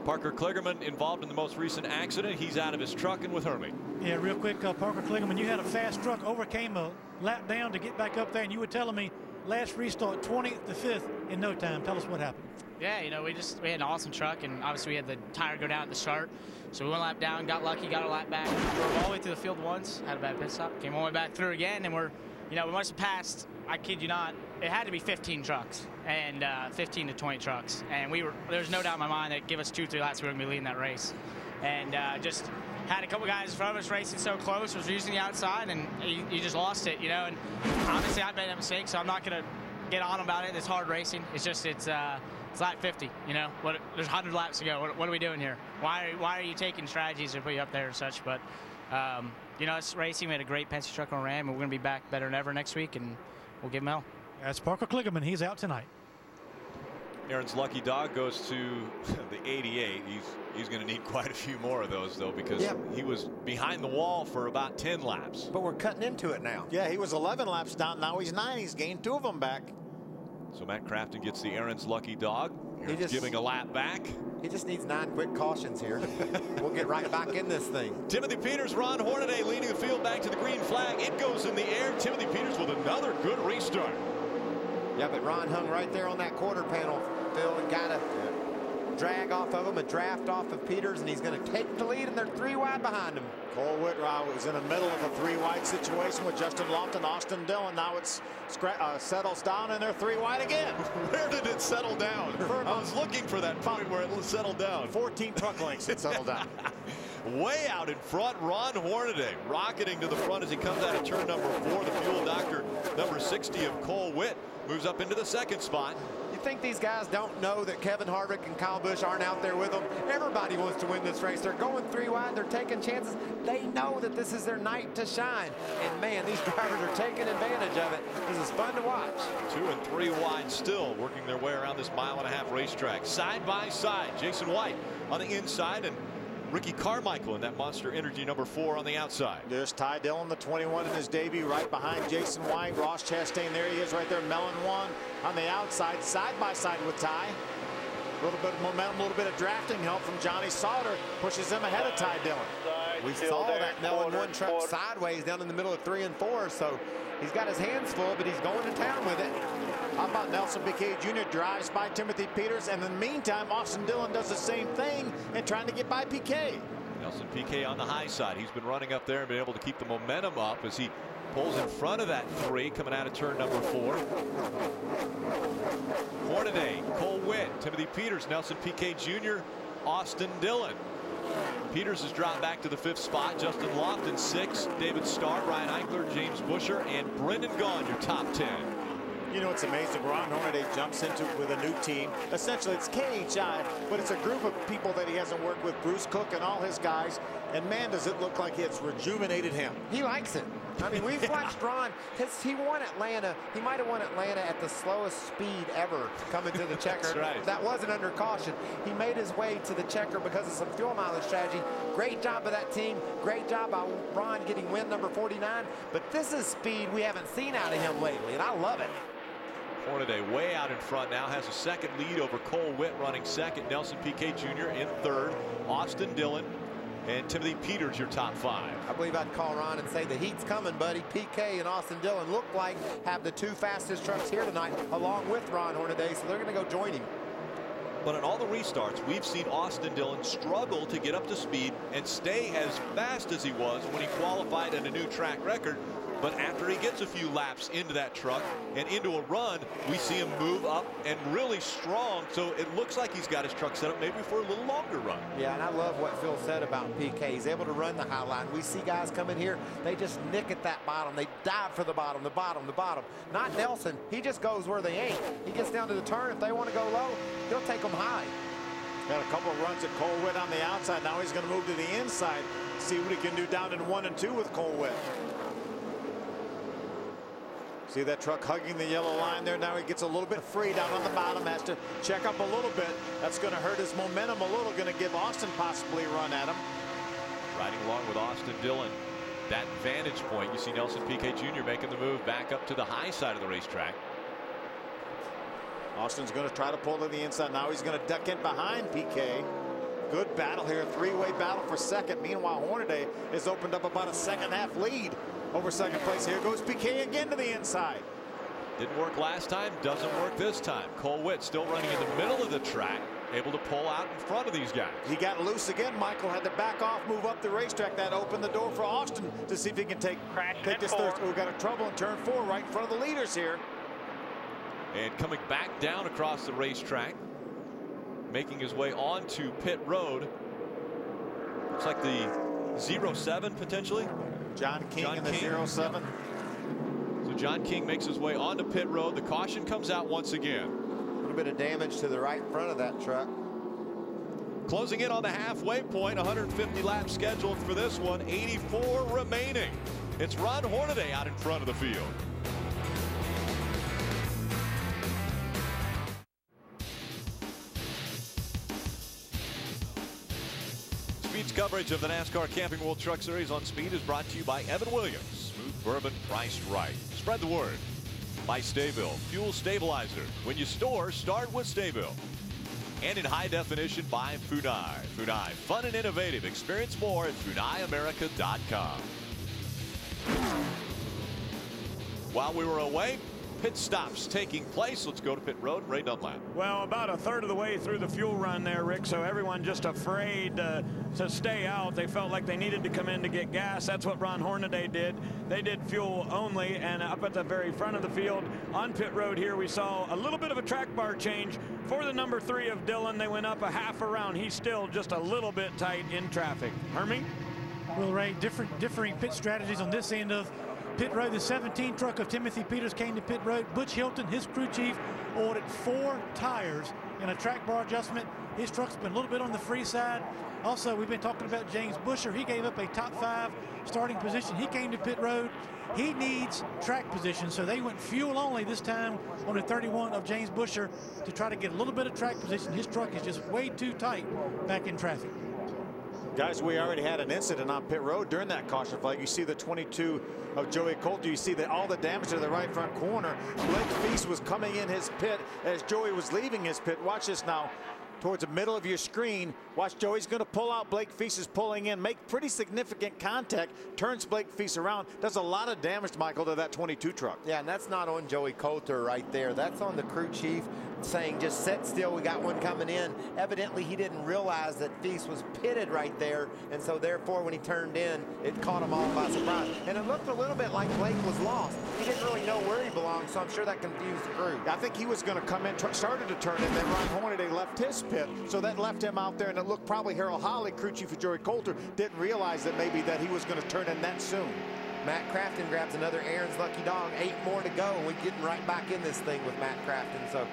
Parker Kligerman involved in the most recent accident. He's out of his truck and with Hermie. Yeah, real quick, Parker Kligerman, you had a fast truck, overcame a lap down to get back up there, and you were telling me last restart 20th to 5th in no time. Tell us what happened. Yeah, you know, we had an awesome truck, and obviously we had the tire go down at the start. So we went a lap down, got lucky, got a lap back, drove all the way through the field once, had a bad pit stop, came all the way back through again, and we must have passed, I kid you not, it had to be 15 trucks and 15 to 20 trucks. And there's no doubt in my mind that give us 2-3 laps, we were going to be leading that race. And just had a couple guys in front of us racing so close, was using the outside, and you just lost it, you know. And obviously I made a mistake, so I'm not going to get on about it. It's hard racing. It's lap 50, you know. There's 100 laps to go. What are we doing here? Why are you taking strategies to put you up there and such? But, you know, it's racing. We had a great Penske truck on Ram, and we're going to be back better than ever next week, and we'll give him hell. That's Parker Kligerman. He's out tonight. Aaron's lucky dog goes to the 88. He's going to need quite a few more of those, though, because he was behind the wall for about 10 laps. But we're cutting into it now. Yeah, he was 11 laps down. Now he's 9. He's gained 2 of them back. So Matt Crafton gets the Aaron's lucky dog. He's giving a lap back. He just needs 9 quick cautions here. We'll get right back in this thing. Timothy Peters, Ron Hornaday leading the field back to the green flag. It goes in the air. Timothy Peters with another good restart. Yeah, but Ron hung right there on that quarter panel, Phil, and got a drag off of him, a draft off of Peters, and he's going to take the lead, and they're 3 wide behind him. Cole Whitrow was in the middle of a 3 wide situation with Justin Lofton, Austin Dillon. Now it's settles down, and they're 3 wide again. Where did it settle down? I was looking for that point where it settled down. 14 truck lengths it settled down. Way out in front, Ron Hornaday rocketing to the front as he comes out of turn number 4. The fuel doctor, number 60 of Cole Whitt, moves up into the 2nd spot. You think these guys don't know that Kevin Harvick and Kyle Busch aren't out there with them? Everybody wants to win this race. They're going 3 wide. They're taking chances. They know that this is their night to shine. And, man, these drivers are taking advantage of it. This is fun to watch. 2 and 3 wide still working their way around this 1.5-mile racetrack. Side by side, Jason White on the inside and Ricky Carmichael in that Monster Energy number 4 on the outside. There's Ty Dillon, the 21 in his debut, right behind Jason White. Ross Chastain, there he is right there. Mellon 1 on the outside, side by side with Ty. A little bit of momentum, a little bit of drafting help from Johnny Sauter, pushes him ahead of Ty Dillon. We saw that Mellon 1 truck sideways down in the middle of 3 and 4, so he's got his hands full, but he's going to town with it. How about Nelson Piquet Jr. drives by Timothy Peters, and in the meantime, Austin Dillon does the same thing and trying to get by Piquet. Nelson Piquet on the high side. He's been running up there and been able to keep the momentum up as he pulls in front of that 3 coming out of turn number 4. Hornaday, Cole Whitt, Timothy Peters, Nelson Piquet Jr., Austin Dillon. Peters has dropped back to the 5th spot. Justin Lofton 6, David Starr, Brian Eichler, James Buescher, and Brendan Gaughan, your top 10. You know, it's amazing. Ron Hornaday jumps into it with a new team. Essentially, it's KHI, but it's a group of people that he hasn't worked with, Bruce Cook and all his guys. And, man, does it look like it's rejuvenated him. He likes it. I mean, we've watched Ron. He won Atlanta. He might have won Atlanta at the slowest speed ever coming to the checker. That's right. That wasn't under caution. He made his way to the checker because of some fuel mileage strategy. Great job by that team. Great job by Ron getting win number 49. But this is speed we haven't seen out of him lately, and I love it. Hornaday way out in front now, has a 2nd lead over Cole Whitt running 2nd. Nelson Piquet Jr. in 3rd. Austin Dillon and Timothy Peters your top 5. I believe I'd call Ron and say the heat's coming, buddy. Piquet and Austin Dillon look like have the 2 fastest trucks here tonight along with Ron Hornaday, so they're going to go join him. But in all the restarts, we've seen Austin Dillon struggle to get up to speed and stay as fast as he was when he qualified at a new track record. But after he gets a few laps into that truck and into a run, we see him move up and really strong. So it looks like he's got his truck set up maybe for a little longer run. Yeah, and I love what Phil said about PK. He's able to run the high line. We see guys come in here, they just nick at that bottom. They dive for the bottom, the bottom, the bottom. Not Nelson. He just goes where they ain't. He gets down to the turn. If they want to go low, he'll take them high. Got a couple of runs at Cole Whitt on the outside. Now he's going to move to the inside. See what he can do down in 1 and 2 with Cole Whitt. See that truck hugging the yellow line there. Now he gets a little bit free down on the bottom. Has to check up a little bit. That's going to hurt his momentum a little. Going to give Austin possibly a run at him. Riding along with Austin Dillon. That vantage point. You see Nelson Piquet Jr. making the move back up to the high side of the racetrack. Austin's going to try to pull to the inside. Now he's going to duck in behind Piquet. good battle here, three-way battle for second. Meanwhile, Hornaday has opened up about a second-half lead over second place. Here goes PK again to the inside. Didn't work last time, doesn't work this time. Cole Witt still running in the middle of the track, able to pull out in front of these guys. He got loose again. Michael had to back off, move up the racetrack. That opened the door for Austin to see if he can take this third. We got a trouble in turn 4 right in front of the leaders here. And coming back down across the racetrack, making his way onto pit road. Looks like the 07 potentially. John King in the 07. So John King makes his way onto pit road. The caution comes out once again. A little bit of damage to the right front of that truck. Closing in on the halfway point, 150 laps scheduled for this one, 84 remaining. It's Ron Hornaday out in front of the field. Speed's coverage of the NASCAR Camping World Truck Series on Speed is brought to you by Evan Williams. Smooth bourbon priced right. Spread the word. By Stayville Fuel Stabilizer. When you store, start with Stayville. And in high definition by Funai. Funai, fun and innovative. Experience more at FunaiAmerica.com. While we were away, pit stops taking place. Let's go to pit road. Ray Dunlap. Well, about a third of the way through the fuel run there, Rick, so everyone just afraid to stay out. They felt like they needed to come in to get gas. That's what Ron Hornaday did. They did fuel only, and up at the very front of the field on pit road here, we saw a little bit of a track bar change for the number 3 of Dillon. They went up a half a round. He's still just a little bit tight in traffic. Hermie? Well, Ray, differing pit strategies on this end of pit road. The 17 truck of Timothy Peters came to pit road. Butch Hilton, his crew chief, ordered 4 tires in a track bar adjustment. His truck's been a little bit on the free side. Also, we've been talking about James Busher. He gave up a top 5 starting position. He came to pit road. He needs track position, so they went fuel only this time on the 31 of James Busher to try to get a little bit of track position. His truck is just way too tight back in traffic. Guys, we already had an incident on pit road during that caution flag. You see the 22 of Joey Coulter. You see that all the damage to the right front corner. Blake Feast was coming in his pit as Joey was leaving his pit. Watch this now. Towards the middle of your screen. Watch, Joey's going to pull out. Blake Feast is pulling in, make pretty significant contact, turns Blake Feast around, does a lot of damage, Michael, to that 22 truck. Yeah, and that's not on Joey Coulter right there. That's on the crew chief saying just sit still, we got one coming in. Evidently he didn't realize that Feast was pitted right there, and so therefore when he turned in, it caught him off by surprise. And it looked a little bit like Blake was lost. He didn't really know where he belonged, so I'm sure that confused the crew. I think he was going to come in, started to turn in, then Ron Hornaday left his pit, so that left him out there, and it looked probably Harold Holly, crew chief of Joey Coulter, didn't realize that maybe that he was going to turn in that soon. Matt Crafton grabs another Aaron's Lucky Dog. 8 more to go, and we're getting right back in this thing with Matt Crafton. So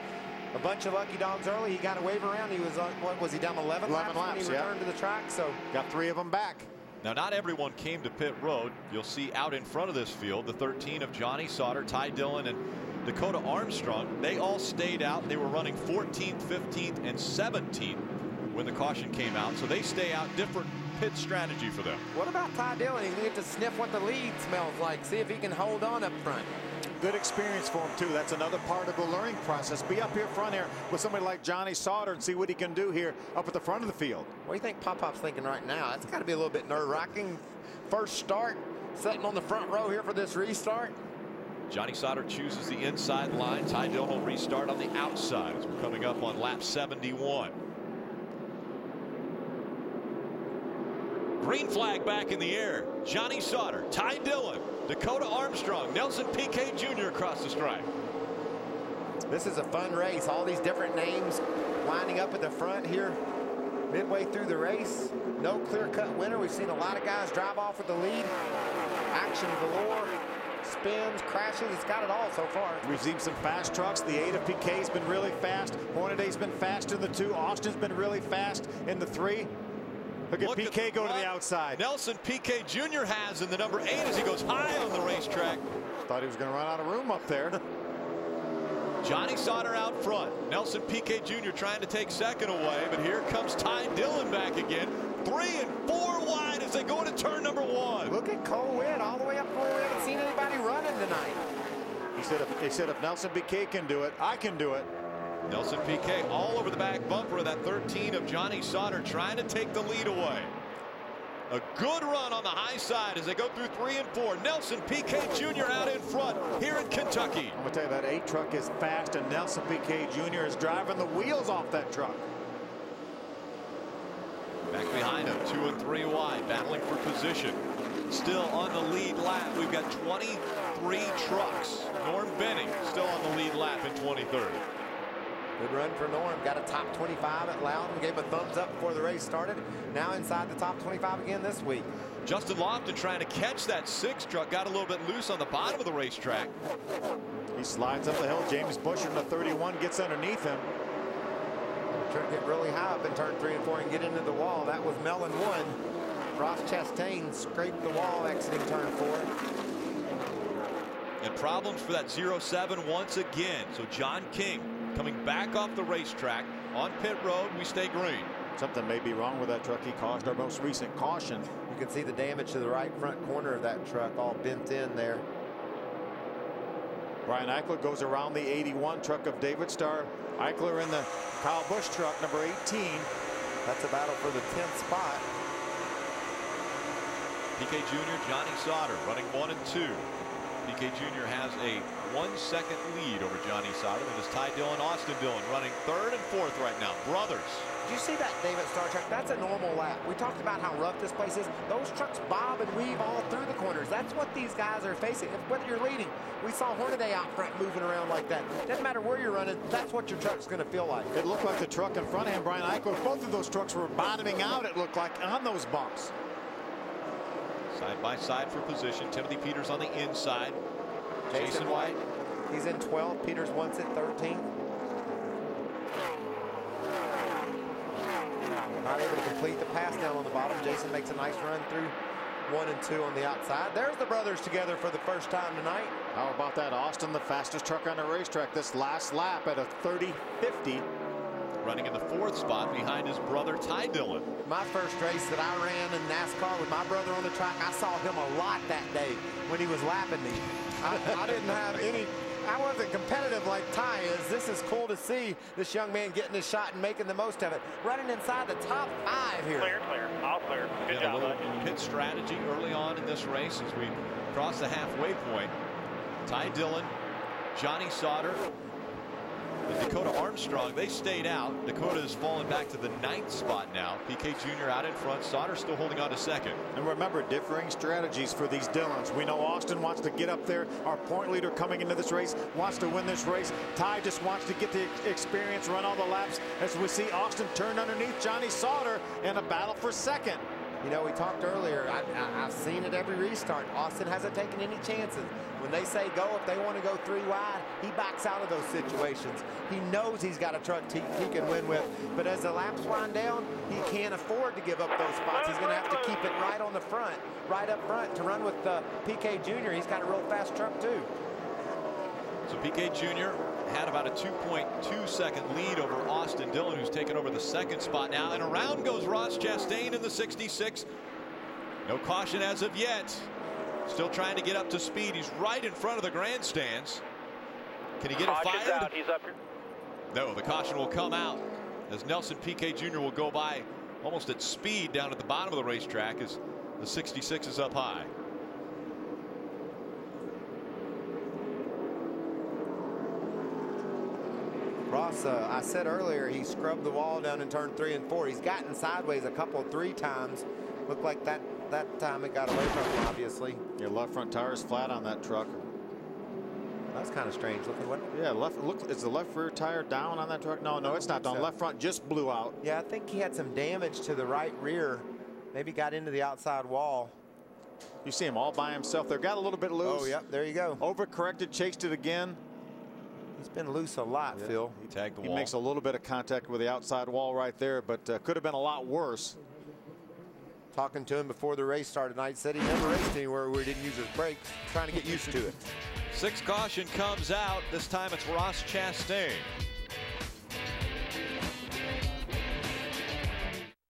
a bunch of lucky dogs early. He got a wave around. He was what was he down 11 laps when he returned to the track? So got 3 of them back. Now, not everyone came to pit road. You'll see out in front of this field the 13 of Johnny Sauter, Ty Dillon, and Dakota Armstrong. They all stayed out. They were running 14th, 15th, and 17th when the caution came out. So they stay out. Different pit strategy for them. What about Ty Dillon? He's going to get to sniff what the lead smells like. See if he can hold on up front. Good experience for him, too. That's another part of the learning process. Be up here front here with somebody like Johnny Sauter and see what he can do here up at the front of the field. What do you think Pop-Pop's thinking right now? That's got to be a little bit nerve-wracking. First start, sitting on the front row here for this restart. Johnny Sauter chooses the inside line. Ty Dillon will restart on the outside as we're coming up on lap 71. Green flag back in the air. Johnny Sauter, Ty Dillon, Dakota Armstrong, Nelson Piquet Jr. across the stripe. This is a fun race. All these different names lining up at the front here midway through the race. No clear-cut winner. We've seen a lot of guys drive off with the lead. Action galore. Spins, crashes, it's got it all so far. We've seen some fast trucks. The 8 of PK's been really fast. Hornaday's been fast in the 2. Austin's been really fast in the 3. Look at PK go to the outside. Nelson Piquet Jr. has in the number 8 as he goes high on the racetrack. Thought he was going to run out of room up there. Johnny Sauter out front. Nelson Piquet Jr. trying to take second away, but here comes Ty Dillon back again. 3 and 4 wide as they go into turn number 1. Look at Cole Witt all the way up forward. We haven't seen anybody running tonight. He said if Nelson Piquet can do it, I can do it. Nelson Piquet all over the back bumper of that 13 of Johnny Sauter, trying to take the lead away. A good run on the high side as they go through 3 and 4. Nelson Piquet Jr. out in front here in Kentucky. I'm going to tell you, that 8 truck is fast, and Nelson Piquet Jr. is driving the wheels off that truck. Back behind him, 2 and 3 wide, battling for position. Still on the lead lap. We've got 23 trucks. Norm Benning still on the lead lap in 23rd. Good run for Norm. Got a top 25 at Loudon. Gave a thumbs up before the race started. Now inside the top 25 again this week. Justin Lofton trying to catch that 6 truck. Got a little bit loose on the bottom of the racetrack. He slides up the hill. James Busher in the 31 gets underneath him. Trying to get really high up in turn 3 and 4 and get into the wall. That was Mellon 1. Ross Chastain scraped the wall exiting turn 4. And problems for that 07 once again. So John King coming back off the racetrack on pit road. We stay green. Something may be wrong with that truck. He caused our most recent caution. You can see the damage to the right front corner of that truck, all bent in there. Brian Eichler goes around the 81 truck of David Starr. Eichler in the Kyle Busch truck, number 18. That's a battle for the 10th spot. Piquet Jr., Johnny Sauter running 1 and 2. Piquet Jr. has a 1-second lead over Johnny Sauter. That is Ty Dillon, Austin Dillon running 3rd and 4th right now. Brothers. Did you see that David Starr truck? That's a normal lap. We talked about how rough this place is. Those trucks bob and weave all through the corners. That's what these guys are facing. Whether you're leading, we saw Hornaday out front moving around like that. Doesn't matter where you're running, that's what your truck's going to feel like. It looked like the truck in front of him, Brian Eichler, both of those trucks were bottoming out, it looked like, on those bumps. Side by side for position. Timothy Peters on the inside. Jason White. He's in 12th. Peters wants it 13th. Not able to complete the pass down on the bottom. Jason makes a nice run through 1 and 2 on the outside. There's the brothers together for the first time tonight. How about that? Austin, the fastest truck on the racetrack this last lap at a 30.50. Running in the 4th spot behind his brother Ty Dillon. My first race that I ran in NASCAR with my brother on the track, I saw him a lot that day when he was lapping me. I didn't have any, I wasn't competitive like Ty is. This is cool to see this young man getting his shot and making the most of it. Running inside the top 5 here. Clear, all clear. Good job, a little pit strategy early on in this race as we cross the halfway point. Ty Dillon, Johnny Sauter, and Dakota Armstrong, they stayed out. Dakota has fallen back to the 9th spot now. Piquet Jr. out in front. Sauter still holding on to 2nd. And remember, differing strategies for these Dillons. We know Austin wants to get up there. Our point leader coming into this race wants to win this race. Ty just wants to get the experience, run all the laps, as we see Austin turn underneath Johnny Sauter in a battle for 2nd. You know, we talked earlier, I've seen it every restart. Austin hasn't taken any chances. When they say go, if they want to go 3 wide, he backs out of those situations. He knows he's got a truck he can win with. But as the laps wind down, he can't afford to give up those spots. He's going to have to keep it right on the front, right up front to run with Piquet Jr. He's got a real fast truck, too. So Piquet Jr. had about a 2.2-second lead over Austin Dillon, who's taken over the 2nd spot now. And around goes Ross Chastain in the 66. No caution as of yet. Still trying to get up to speed. He's right in front of the grandstands. Can he get it fired? Out. He's up here. No, the caution will come out as Nelson Piquet Jr. will go by almost at speed down at the bottom of the racetrack as the 66 is up high. Ross, I said earlier, he scrubbed the wall down in turn 3 and 4. He's gotten sideways a couple, 3 times. Looked like that time it got away from him, obviously. Your left front tire is flat on that truck. That's kind of strange. Look at what. Yeah, look, is the left rear tire down on that truck? No, it's not down. Left front just blew out. Yeah, I think he had some damage to the right rear. Maybe got into the outside wall. You see him all by himself there. Got a little bit loose. Oh, yep, there you go. Overcorrected, chased it again. He's been loose a lot, Phil. He tagged the wall. He makes a little bit of contact with the outside wall right there, but could have been a lot worse. Talking to him before the race started tonight, said he never raced anywhere where he didn't use his brakes. Trying to get used to it. 6th caution comes out. This time it's Ross Chastain.